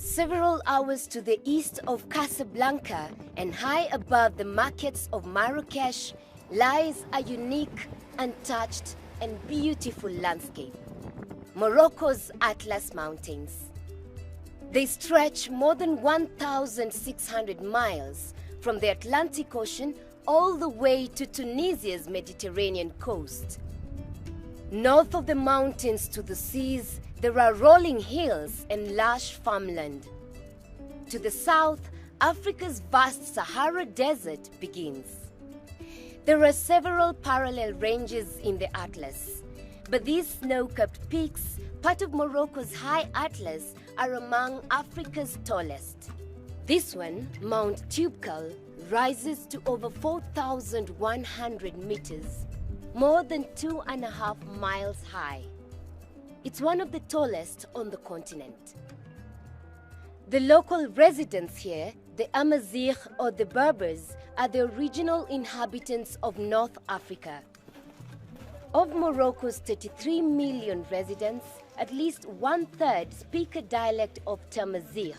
Several hours to the east of Casablanca and high above the markets of Marrakesh lies a unique, untouched, and beautiful landscape: Morocco's Atlas Mountains. They stretch more than 1,600 miles from the Atlantic Ocean all the way to Tunisia's Mediterranean coast. North of the mountains to the seas, there are rolling hills and lush farmland. To the south, Africa's vast Sahara Desert begins. There are several parallel ranges in the Atlas, but these snow-capped peaks, part of Morocco's high Atlas, are among Africa's tallest. This one, Mount Toubkal, rises to over 4,100 meters, more than 2.5 miles high. It's one of the tallest on the continent. The local residents here, the Amazigh or the Berbers, are the original inhabitants of North Africa. Of Morocco's 33 million residents, at least 1/3 speak a dialect of Tamazight,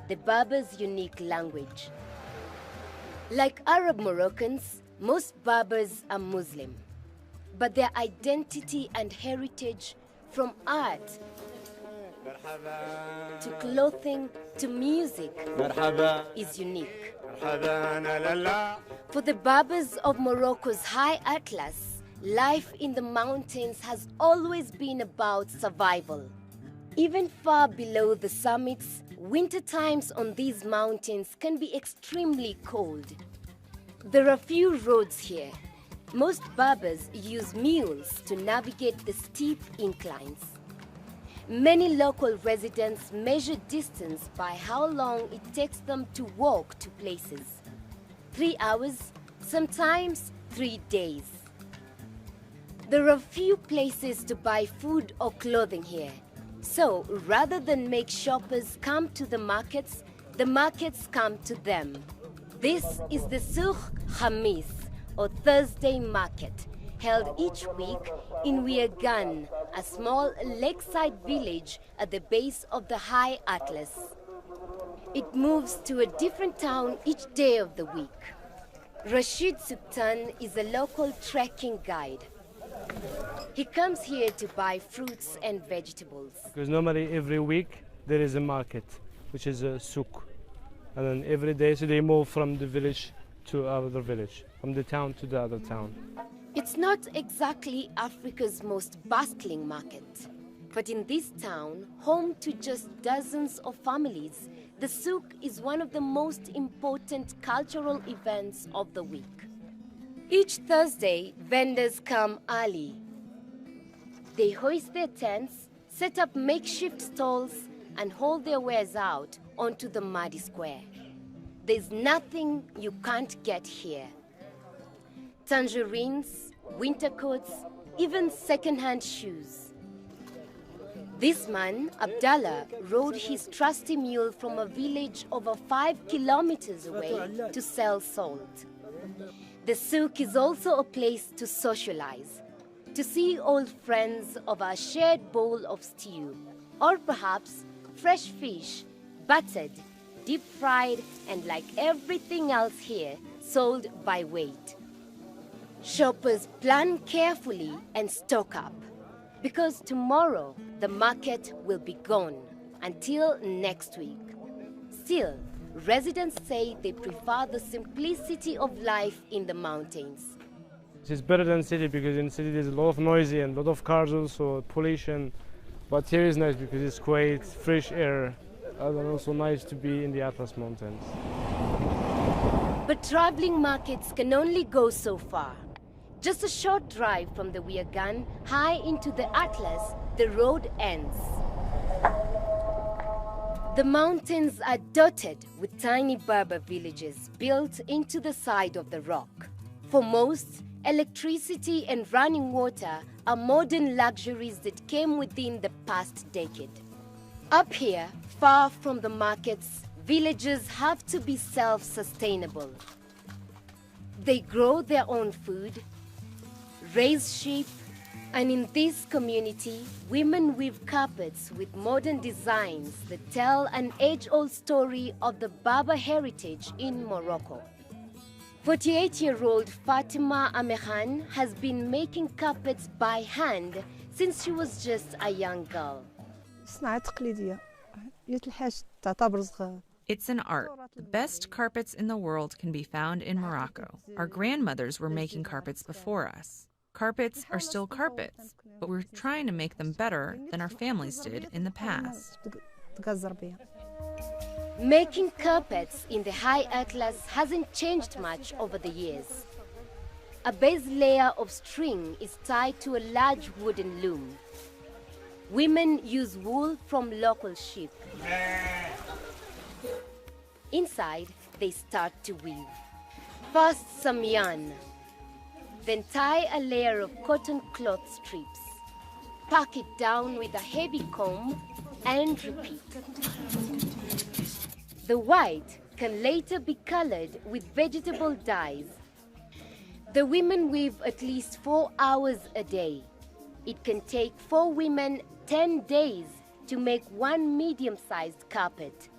the Berbers' unique language. Like Arab Moroccans, most Berbers are Muslim, but their identity and heritage, from art to clothing to music, is unique. For the Berbers of Morocco's high Atlas, life in the mountains has always been about survival. Even far below the summits, winter times on these mountains can be extremely cold. There are few roads here. Most Berbers use mules to navigate the steep inclines. Many local residents measure distance by how long it takes them to walk to places. 3 hours, sometimes 3 days. There are few places to buy food or clothing here. So, rather than make shoppers come to the markets come to them. This is the Souk Khamis, or Thursday market, held each week in Ouiagan, a small lakeside village at the base of the high Atlas. It moves to a different town each day of the week. Rashid Sultan is a local trekking guide. He comes here to buy fruits and vegetables. Because normally every week there is a market, which is a souk. And then every day, so they move from the village to other village, from the town to the other town. It's not exactly Africa's most bustling market, but in this town, home to just dozens of families, the souk is one of the most important cultural events of the week. Each Thursday, vendors come early. They hoist their tents, set up makeshift stalls, and haul their wares out onto the muddy square. There's nothing you can't get here. Tangerines, winter coats, even second-hand shoes. This man, Abdallah, rode his trusty mule from a village over 5 kilometers away to sell salt. The souk is also a place to socialize, to see old friends of our shared bowl of stew, or perhaps fresh fish, buttered, deep-fried, and like everything else here, sold by weight. Shoppers plan carefully and stock up, because tomorrow the market will be gone until next week. Still, residents say they prefer the simplicity of life in the mountains. It's better than city because in city there's a lot of noisy and a lot of cars also, pollution. But here is nice because it's quiet, fresh air, and also nice to be in the Atlas Mountains. But traveling markets can only go so far. Just a short drive from the Ouiagan high into the Atlas, the road ends. The mountains are dotted with tiny Berber villages built into the side of the rock. For most, electricity and running water are modern luxuries that came within the past decade. Up here, far from the markets, villagers have to be self-sustainable. They grow their own food, raise sheep, And in this community, women weave carpets with modern designs that tell an age-old story of the Berber heritage in Morocco. 48-year-old Fatima Amehan has been making carpets by hand since she was just a young girl. It's an art. The best carpets in the world can be found in Morocco. Our grandmothers were making carpets before us. Carpets are still carpets, but we're trying to make them better than our families did in the past. Making carpets in the high atlas hasn't changed much over the years. A base layer of string is tied to a large wooden loom. Women use wool from local sheep. Inside, they start to weave. First, some yarn. Then tie a layer of cotton cloth strips. Pack it down with a heavy comb and repeat. The white can later be colored with vegetable dyes. The women weave at least 4 hours a day. It can take 4 women 10 days to make one medium-sized carpet.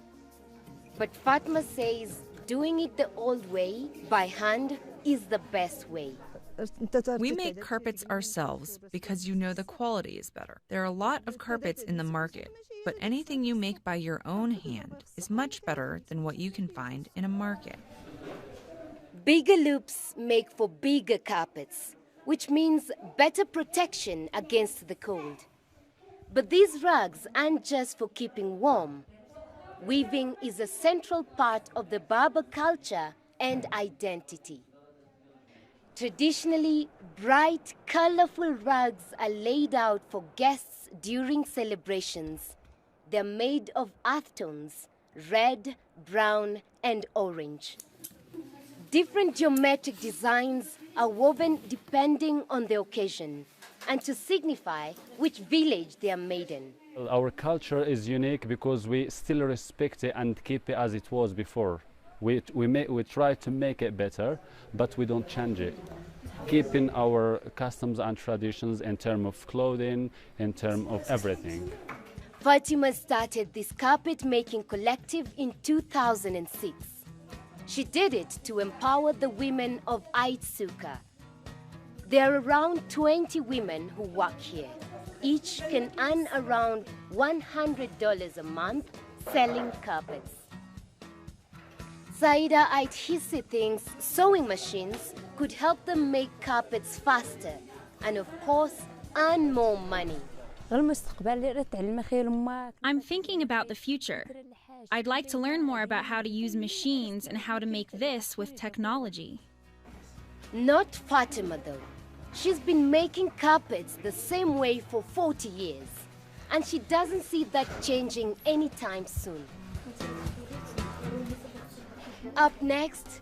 But Fatma says doing it the old way, by hand, is the best way. We make carpets ourselves because you know the quality is better. There are a lot of carpets in the market, but anything you make by your own hand is much better than what you can find in a market. Bigger loops make for bigger carpets, which means better protection against the cold. But these rugs aren't just for keeping warm. Weaving is a central part of the Berber culture and identity. Traditionally, bright, colorful rugs are laid out for guests during celebrations. They're made of earth tones, red, brown, and orange. Different geometric designs are woven depending on the occasion and to signify which village they are made in. Our culture is unique because we still respect it and keep it as it was before. We try to make it better, but we don't change it. Keeping our customs and traditions in terms of clothing, in terms of everything. Fatima started this carpet making collective in 2006. She did it to empower the women of Ait Suka. There are around 20 women who work here. Each can earn around $100 a month selling carpets. Saida Ait Hissi thinks sewing machines could help them make carpets faster and, of course, earn more money. I'm thinking about the future. I'd like to learn more about how to use machines and how to make this with technology. Not Fatima, though. She's been making carpets the same way for 40 years, and she doesn't see that changing anytime soon. Up next,